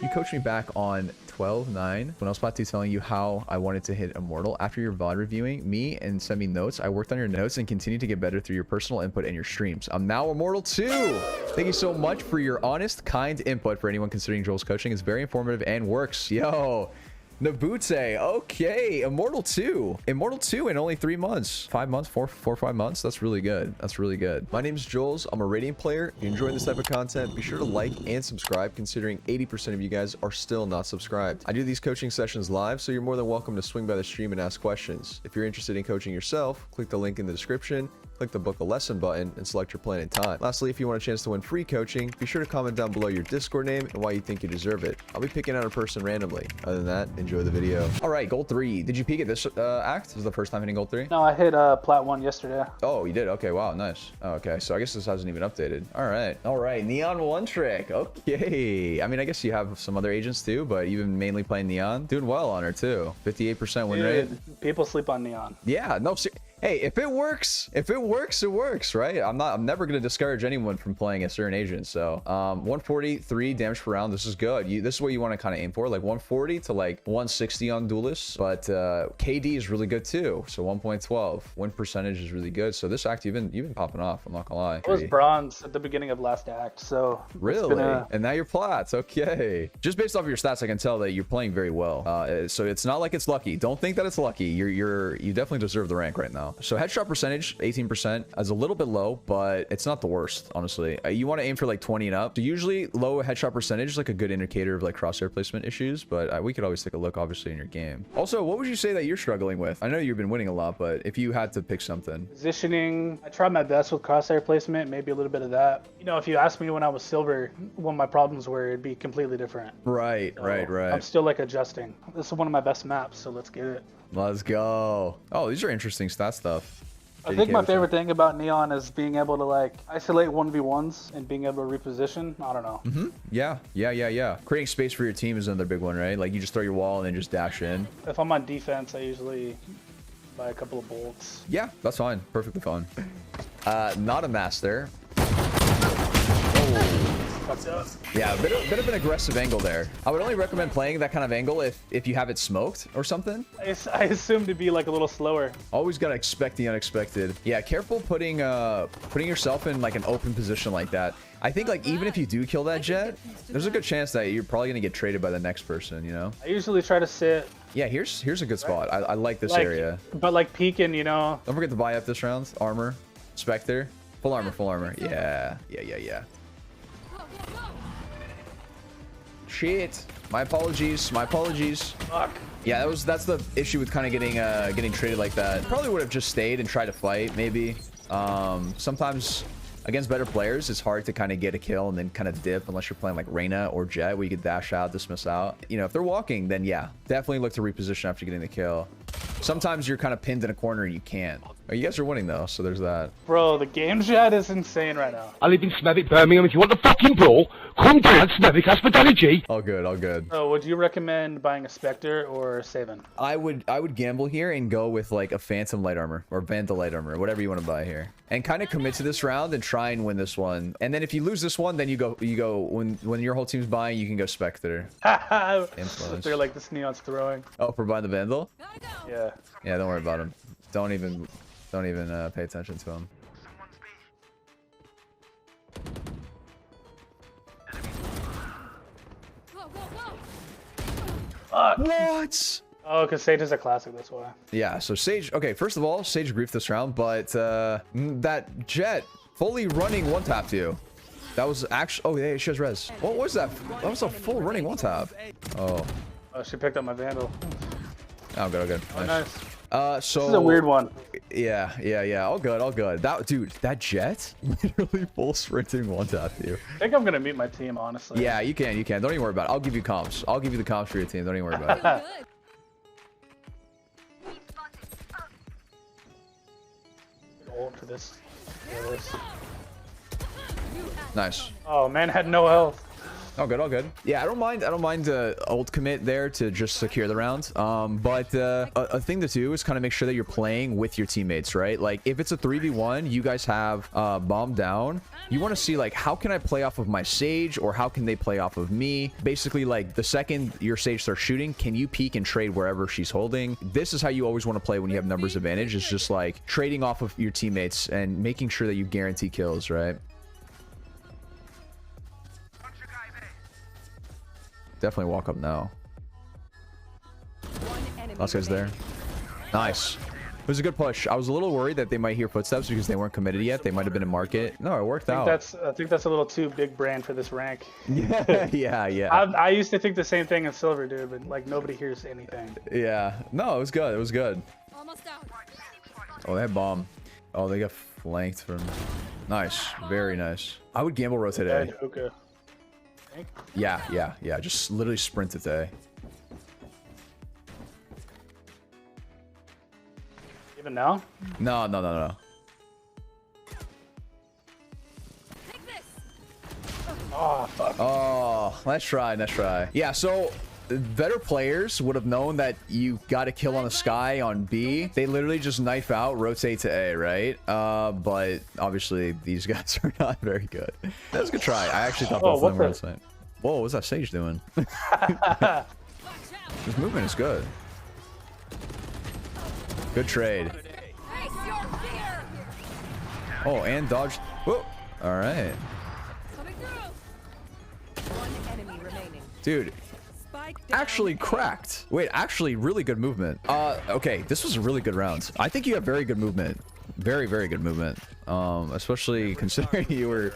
you coached me back on 12-9 when I was about to telling you how I wanted to hit Immortal. After your VOD reviewing me and send me notes, I worked on your notes and continued to get better through your personal input in your streams. I'm now Immortal 2. Thank you so much for your honest, kind input. For anyone considering Joel's coaching, it's very informative and works. Yo, Nabute, okay, Immortal 2. Immortal 2 in only 3 months. 5 months, 4 or 5 months. That's really good. That's really good. My name is Jollz. I'm a Radiant player. If you enjoy this type of content, be sure to like and subscribe, considering 80% of you guys are still not subscribed. I do these coaching sessions live, so you're more than welcome to swing by the stream and ask questions. If you're interested in coaching yourself, click the link in the description. Click the book a lesson button and select your plan and time. Lastly, if you want a chance to win free coaching, be sure to comment down below your Discord name and why you think you deserve it. I'll be picking out a person randomly. Other than that, enjoy the video. All right, gold 3. Did you peak at this act? This is the first time hitting gold 3? No, I hit plat 1 yesterday. Oh, you did? Okay, wow, nice. Oh, okay, so I guess this hasn't even updated. All right, Neon 1 trick. Okay. I mean, I guess you have some other agents too, but you've been mainly playing Neon. Doing well on her too. 58% win rate. People sleep on Neon. Yeah, no, hey, if it works, it works, right? I'm never going to discourage anyone from playing a certain agent. So 143 damage per round, this is good. This is what you want to kind of aim for, like 140 to like 160 on duelists. But KD is really good too, so 1.12. Win percentage is really good. So this act you've been popping off, I'm not gonna lie. I was bronze at the beginning of last act, so really, and now you're plats. Okay, just based off of your stats, I can tell that you're playing very well. So it's not like it's lucky. Don't think that it's lucky. You definitely deserve the rank right now. So headshot percentage 18% is a little bit low, but it's not the worst, honestly. You want to aim for like 20 and up. So usually low headshot percentage is like a good indicator of like crosshair placement issues, but we could always take a look obviously in your game. Also, what would you say that you're struggling with? I know you've been winning a lot, but if you had to pick something. Positioning, I tried my best with crosshair placement, maybe a little bit of that. You know, if you asked me when I was silver what my problems were, it'd be completely different. Right, so right. I'm still like adjusting. This is one of my best maps, so let's get it. Let's go. Oh, these are interesting stat stuff. I think my favorite thing about Neon is being able to like isolate 1v1s and being able to reposition. I don't know. Yeah. Creating space for your team is another big one, right? Like you just throw your wall and then just dash in. If I'm on defense, I usually buy a couple of bolts. Yeah, that's fine. Perfectly fine. Not a master. Yeah, a bit of an aggressive angle there. I would only recommend playing that kind of angle if you have it smoked or something. I assume to be like a little slower. Always gotta expect the unexpected. Yeah, careful putting yourself in like an open position like that. I think like even if you do kill that jet, there's a good chance that you're probably gonna get traded by the next person, you know? I usually try to sit. Yeah, here's a good spot. I like this area. But like peeking, you know. Don't forget to buy up this round. Armor, Spectre, full armor. Yeah. Shit. My apologies. Fuck. Yeah, that's the issue with kind of getting traded like that. Probably would have just stayed and tried to fight, maybe. Sometimes against better players, it's hard to kind of get a kill and then kind of dip unless you're playing like Reyna or Jet, where you could dash out, dismiss out. You know, if they're walking, then yeah, definitely look to reposition after getting the kill. Sometimes you're kind of pinned in a corner and you can't. Oh, you guys are winning though, so there's that. Bro, the game chat is insane right now. I live in Smethwick, Birmingham. If you want the fucking brawl, come down Smethwick Hospitality. All good. So would you recommend buying a Spectre or Savin? I would gamble here and go with like a Phantom light armor or Vandal light armor, whatever you want to buy here. And kind of commit to this round and try and win this one. And then if you lose this one, then you go when your whole team's buying, you can go Spectre. They're like, this Neon's throwing. Oh, for buying the Vandal? Yeah. Yeah, don't worry about him. Don't even pay attention to him. What? Oh, because Sage is a classic, that's why. Yeah, so Sage, okay, first of all, Sage griefed this round, but that Jet fully running one tap to you. That was actually, oh yeah, she has res. What was that? That was a full running one tap. Oh, she picked up my Vandal. Oh, good. Oh, nice. So this is a weird one. Yeah. All good. That Jet literally full sprinting one tap you. I think I'm gonna meet my team, honestly. Yeah, you can. Don't even worry about it. I'll give you comps. I'll give you the comps for your team. Don't even worry about it. Ult for this. Nice. Oh man, had no health. All good, all good. Yeah, I don't mind ult commit there to just secure the round. But a thing to do is kind of make sure that you're playing with your teammates, right? Like if it's a 3v1, you guys have bomb down. You want to see like, how can I play off of my Sage, or how can they play off of me? Basically, like the second your Sage starts shooting, can you peek and trade wherever she's holding? This is how you always want to play when you have numbers advantage. It's just like trading off of your teammates and making sure that you guarantee kills, right? Definitely walk up now. Last guy's there. Nice. It was a good push. I was a little worried that they might hear footsteps because they weren't committed yet. They might have been in market. No, it worked out. I think that's a little too big brand for this rank. Yeah, yeah. I used to think the same thing in silver, dude, but like nobody hears anything. Yeah. No, it was good. It was good. Almost out. Oh, they had bomb. Oh, they got flanked from... Nice. Very nice. I would gamble rotate A. Hookah. Yeah. Just literally sprint it to A. Even now? No. Take this. Oh, fuck. Oh, nice try. Yeah, so better players would have known that you got a kill on the sky on B. They literally just knife out, rotate to A, right? But obviously these guys are not very good. That was a good try. I actually thought both of them were insane. Whoa, what's that Sage doing? His movement is good. Good trade. Face your fear. Oh, and dodge. Whoa. All right. Coming through. One enemy remaining. Dude, Spike down. actually cracked. Wait, actually really good movement. Okay, this was a really good round. I think you have very good movement. Very good movement. Especially considering you're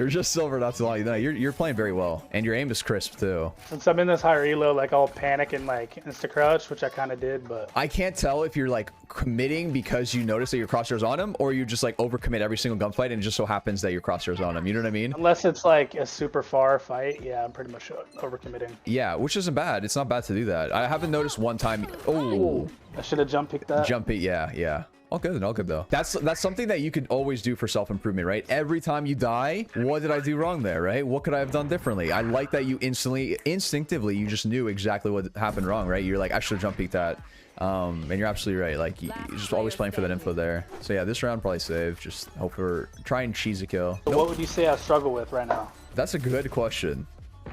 just silver not too long. No, you're playing very well, and your aim is crisp too. Since I'm in this higher elo, like I'll panic and like insta crouch, which I kind of did, but I can't tell if you're like committing because you notice that your crosshairs on him, or you just like overcommit every single gunfight and it just so happens that your crosshairs on him. You know what I mean? unless it's like a super far fight, yeah, I'm pretty much overcommitting. Yeah, which isn't bad. It's not bad to do that. I haven't noticed one time. Oh, I should have jump picked that. jump it. Yeah. All good though. That's something that you could always do for self-improvement, right? Every time you die, what did I do wrong there, right? What could I have done differently? I like that you instinctively, you just knew exactly what happened wrong, right? You're like, I should have jump peeked that. And you're absolutely right. Like, you're just always playing for that info there. So yeah, this round probably save. Just hope for try and cheese a kill. So what would you say I struggle with right now? That's a good question,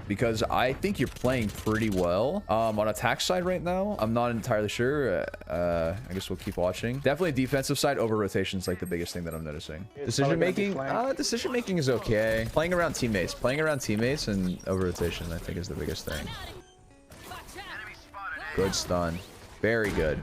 because I think you're playing pretty well on attack side right now. I'm not entirely sure. I guess we'll keep watching. Definitely defensive side, over rotation is like the biggest thing that I'm noticing. Decision making is okay. Playing around teammates and over rotation I think is the biggest thing. Good stun. Very good.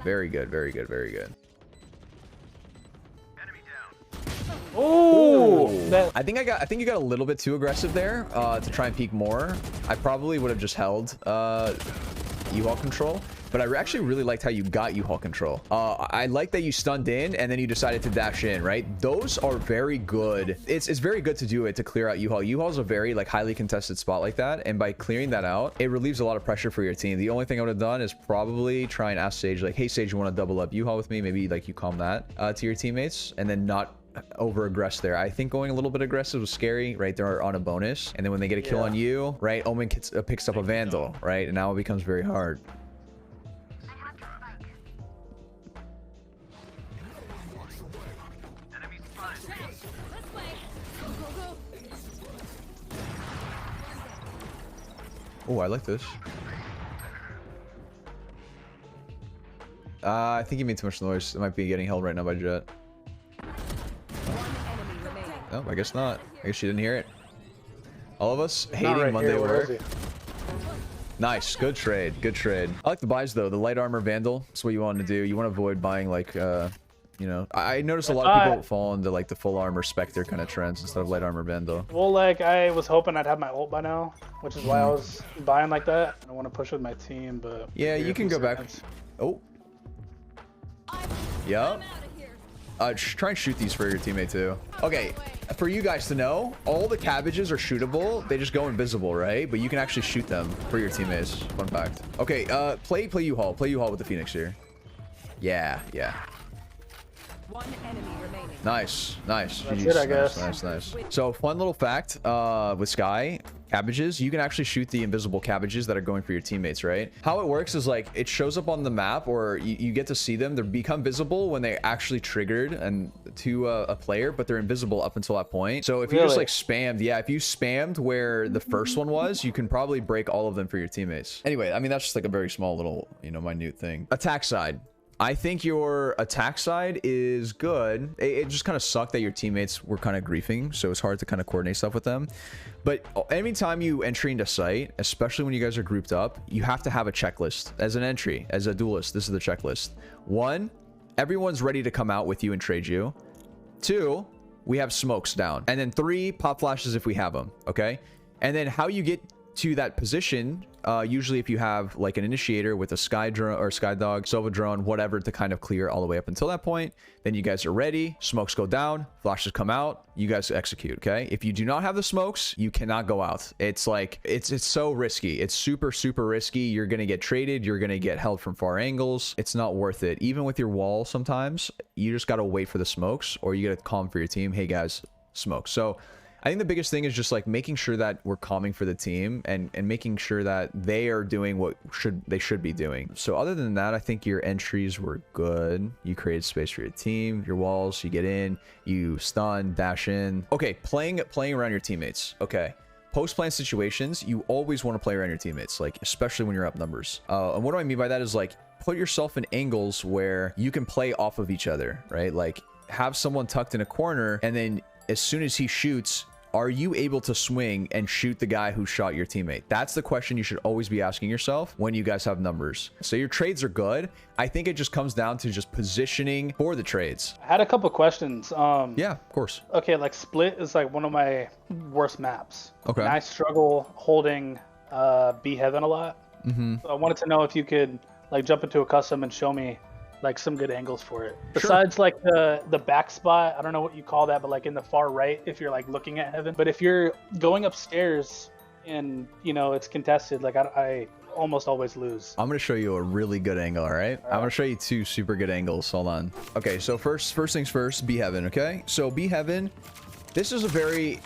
Oh, I think you got a little bit too aggressive there to try and peek more. I probably would have just held U-Haul control, but I actually really liked how you got U-Haul control. I like that you stunned in and then you decided to dash in, right? Those are very good. It's very good to do it to clear out U-Haul. U-Haul is a very like highly contested spot like that, and by clearing that out, it relieves a lot of pressure for your team. The only thing I would have done is probably try and ask Sage like, hey Sage, you want to double up U-Haul with me? Maybe like you calm that to your teammates, and then not over aggress there. I think going a little bit aggressive was scary, right? They're on a bonus, and then when they get a kill on you, right, Omen picks up a Vandal, right, and now it becomes very hard. Oh, I like this. I think you made too much noise. It might be getting held right now by Jet. Oh, I guess not. I guess she didn't hear it. All of us hating right Monday here. Where work. is he? Nice. Good trade. I like the buys though. The light armor Vandal. That's what you want to do. You want to avoid buying like, you know, I noticed a lot of people fall into like the full armor Spectre kind of trends instead of light armor Vandal. Well, like I was hoping I'd have my ult by now, which is why I was buying like that. I want to push with my team, but yeah, you can go back. Oh. Yep. Try and shoot these for your teammate too. Okay, for you guys to know, all the cabbages are shootable. They just go invisible, right? But you can actually shoot them for your teammates. Fun fact. Okay, play U-Haul. Play U-Haul with the Phoenix here. Yeah. One enemy remaining. Nice. That's it, I guess. Nice. So fun little fact with Skye. cabbages, you can actually shoot the invisible cabbages that are going for your teammates, right? How it works is like it shows up on the map, or you get to see them. They become visible when they actually triggered and to a player, but they're invisible up until that point. So if you just like spammed, yeah, if you spammed where the first one was, you can probably break all of them for your teammates. Anyway, I mean, that's just like a very small little, you know, minute thing. Attack side. I think your attack side is good. It just kind of sucked that your teammates were kind of griefing, so it's hard to kind of coordinate stuff with them. But anytime you enter into site, especially when you guys are grouped up, you have to have a checklist as an entry, as a duelist. This is the checklist. 1, everyone's ready to come out with you and trade you. 2, we have smokes down. And then 3, pop flashes if we have them, okay? And then how you get to that position, usually if you have like an initiator with a sky drone or sky dog, Sova drone, whatever, to kind of clear all the way up until that point, then you guys are ready. Smokes go down, flashes come out, you guys execute. Okay, if you do not have the smokes, you cannot go out. It's like it's so risky. It's super risky. You're gonna get traded, you're gonna get held from far angles. It's not worth it. Even with your wall, sometimes you just gotta wait for the smokes, or you gotta calm for your team. Hey guys, smoke. So I think the biggest thing is just like making sure that we're calming for the team and making sure that they are doing what they should be doing. So other than that, I think your entries were good. You created space for your team, your walls, you get in, you stun, dash in. Okay, playing around your teammates. Okay. Post-plan situations, you always want to play around your teammates, like especially when you're up numbers. And what do I mean by that is like put yourself in angles where you can play off of each other, right? Like have someone tucked in a corner, and then as soon as he shoots, are you able to swing and shoot the guy who shot your teammate? That's the question you should always be asking yourself when you guys have numbers. So your trades are good. I think it just comes down to just positioning for the trades. I had a couple questions. Yeah, of course. Okay, like Split is like one of my worst maps. Okay. And I struggle holding B Heaven a lot. So I wanted to know if you could like jump into a custom and show me like some good angles for it. Besides like the back spot, I don't know what you call that, but like in the far right, if you're like looking at Heaven. But if you're going upstairs and you know it's contested, like I almost always lose. I'm gonna show you a really good angle. All right, I'm gonna show you 2 super good angles. Hold on. Okay, so first things first, B Heaven. Okay, so B Heaven, this is very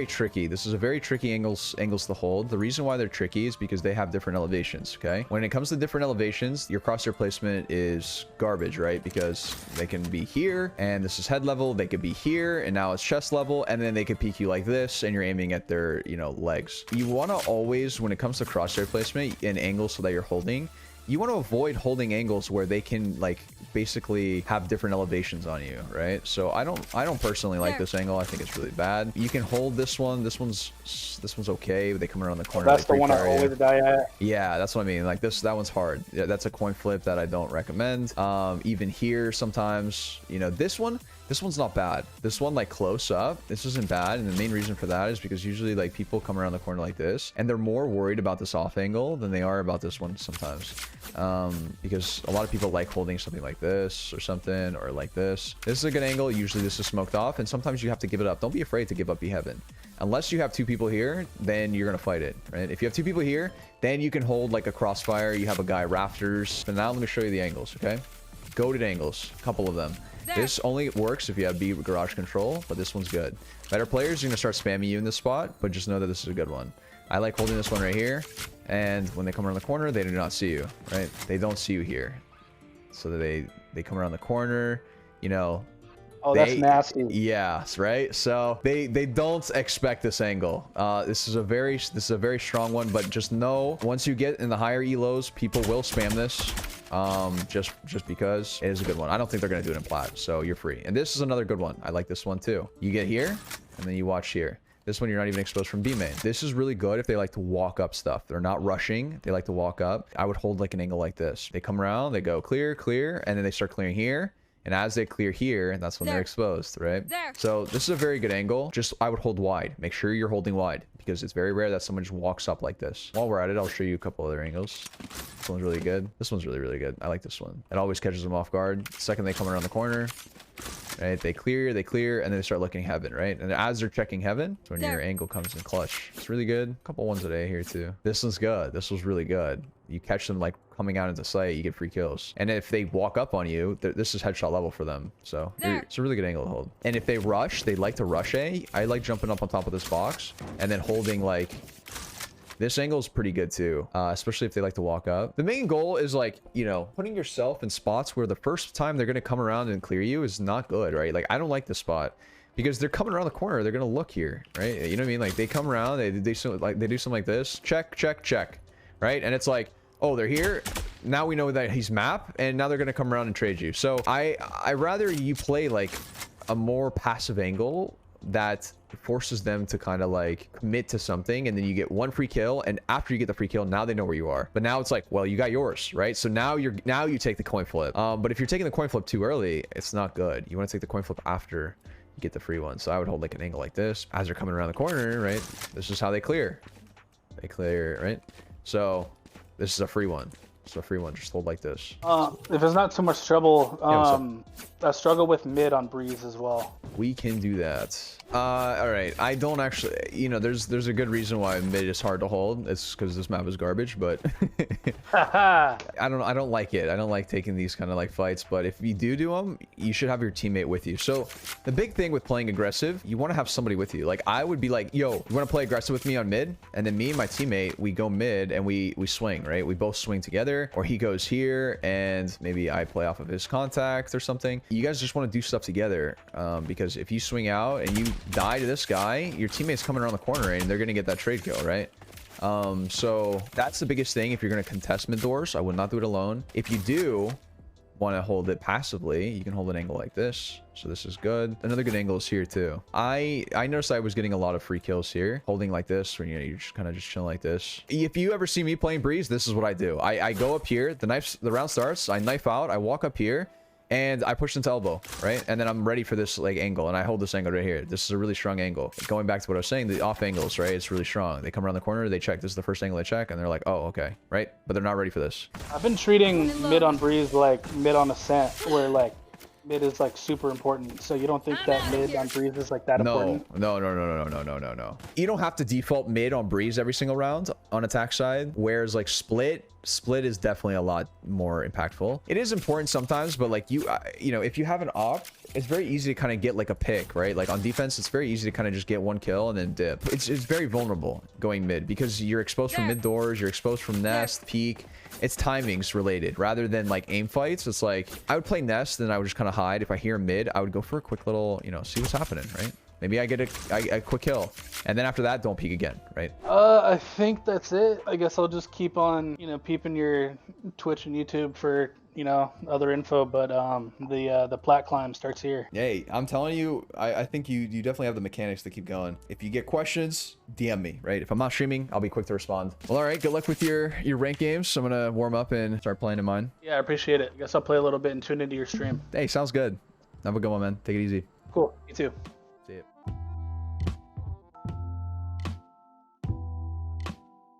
tricky. This is a very tricky angles to hold. The reason why they're tricky is because they have different elevations. Okay, when it comes to different elevations, your crosshair placement is garbage, right? Because they can be here and this is head level, they could be here and now it's chest level, and then they could peek you like this and you're aiming at their, you know, legs. You want to always, when it comes to crosshair placement and angles so that you're holding, you want to avoid holding angles where they can like basically have different elevations on you, right? So I don't personally like this angle. I think it's really bad. You can hold this one. This one's okay. They come around the corner. That's the one I always die at. Yeah, that's what I mean. Like that one's hard. Yeah, that's a coin flip that I don't recommend. Even here sometimes, you know, this one's not bad. This one, like close up, this isn't bad. And the main reason for that is because usually like people come around the corner like this and they're more worried about this off angle than they are about this one sometimes. Because a lot of people like holding something like this or something, or like this. This is a good angle. Usually this is smoked off, and sometimes you have to give it up. Don't be afraid to give up B Heaven. Unless you have 2 people here, then you're gonna fight it, right? If you have 2 people here, then you can hold like a crossfire. You have a guy rafters. But now let me show you the angles, okay? Goated angles, a couple of them. This only works if you have B garage control, but this one's good. Better players are gonna start spamming you in this spot, but just know that this is a good one. I like holding this one right here, and when they come around the corner, they do not see you, right? They don't see you here. So they come around the corner, you know. Oh, that's nasty. Yeah, right. So they don't expect this angle. This is a very strong one, but just know once you get in the higher elos, people will spam this. Just because it is a good one. I don't think they're gonna do it in plat, so you're free. And this is another good one. I like this one too. You get here, and then you watch here. This one, you're not even exposed from B main. This is really good if they like to walk up stuff. They're not rushing. They like to walk up. I would hold like an angle like this. They come around, they go clear, clear, and then they start clearing here. And as they clear here, that's when they're exposed, right? So this is a very good angle. Just I would hold wide. Make sure you're holding wide, because it's very rare that someone just walks up like this. While we're at it, I'll show you a couple other angles. This one's really good. This one's really, really good. I like this one. It always catches them off guard. The second they come around the corner, right? They clear, and then they start looking heaven, right? And as they're checking heaven, that's when your angle comes in clutch. It's really good. A couple ones a day here too. This one's good. This was really good. You catch them like coming out into sight, you get free kills. And if they walk up on you, this is headshot level for them. So it's a really good angle to hold. And if they rush, they like to rush A. I like jumping up on top of this box and then holding like This angle is pretty good too, especially if they like to walk up. The main goal is like, you know, putting yourself in spots where the first time they're going to come around and clear you is not good, right? Like, I don't like this spot because they're coming around the corner. They're going to look here, right? You know what I mean? Like, they come around, they do something like this. Check, check, check, right? And it's like, oh, they're here. Now we know that he's map, and now they're going to come around and trade you. So I rather you play like a more passive angle that forces them to kind of like commit to something, and then you get one free kill, and after you get the free kill, now they know where you are. But now it's like, well, you got yours, right? So now you take the coin flip. But if you're taking the coin flip too early, it's not good. You want to take the coin flip after you get the free one. So I would hold like an angle like this as they're coming around the corner, right? This is how they clear. They clear, right? So this is a free one. So a free one, just hold like this. If it's not too much trouble, I struggle with mid on Breeze as well. We can do that. All right. I don't actually, you know, there's a good reason why mid is hard to hold. It's because this map is garbage, but I don't like it. I don't like taking these kind of like fights, but if you do them, you should have your teammate with you. So the big thing with playing aggressive, you want to have somebody with you. Like, I would be like, yo, you want to play aggressive with me on mid? And then me and my teammate, we go mid and we swing, right? We both swing together, or he goes here and maybe I play off of his contact or something. You guys just want to do stuff together, because if you swing out and you die to this guy, your teammate's coming around the corner and they're going to get that trade kill, right? So that's the biggest thing. If you're going to contest mid doors, I would not do it alone. If you do want to hold it passively, you can hold an angle like this. So this is good. Another good angle is here too. I noticed I was getting a lot of free kills here, holding like this, when you're just kind of just chilling like this. If you ever see me playing Breeze, this is what I do. I go up here, the round starts, I knife out, I walk up here, and I push into elbow, right? And then I'm ready for this like angle, and I hold this angle right here. This is a really strong angle. Going back to what I was saying, the off angles, right? It's really strong. They come around the corner, they check. This is the first angle they check, and they're like, oh, okay, right? But they're not ready for this. I've been treating mid on Breeze like mid on Ascent, where like mid is like super important. So you don't think that mid on Breeze is like that important? No. You don't have to default mid on Breeze every single round on attack side, whereas like split is definitely a lot more impactful. It is important sometimes, but like you know, if you have an op, it's very easy to kind of get like a pick, right? Like on defense, it's very easy to kind of just get one kill and then dip. It's very vulnerable going mid because you're exposed from mid doors, you're exposed from nest, peak. It's timings related rather than like aim fights. It's like I would play nest, then I would just kind of hide. If I hear mid, I would go for a quick little, you know, see what's happening, right? Maybe I get a quick kill, and then after that, don't peek again, right? I think that's it. I guess I'll just keep on, you know, peeping your Twitch and YouTube for, you know, other info. But the plat climb starts here. Hey, I'm telling you, I think you definitely have the mechanics to keep going. If you get questions, DM me, right? If I'm not streaming, I'll be quick to respond. Well, all right, good luck with your rank games. I'm gonna warm up and start playing in mine. Yeah, I appreciate it. I guess I'll play a little bit and tune into your stream. Hey, sounds good. Have a good one, man. Take it easy. Cool. You too.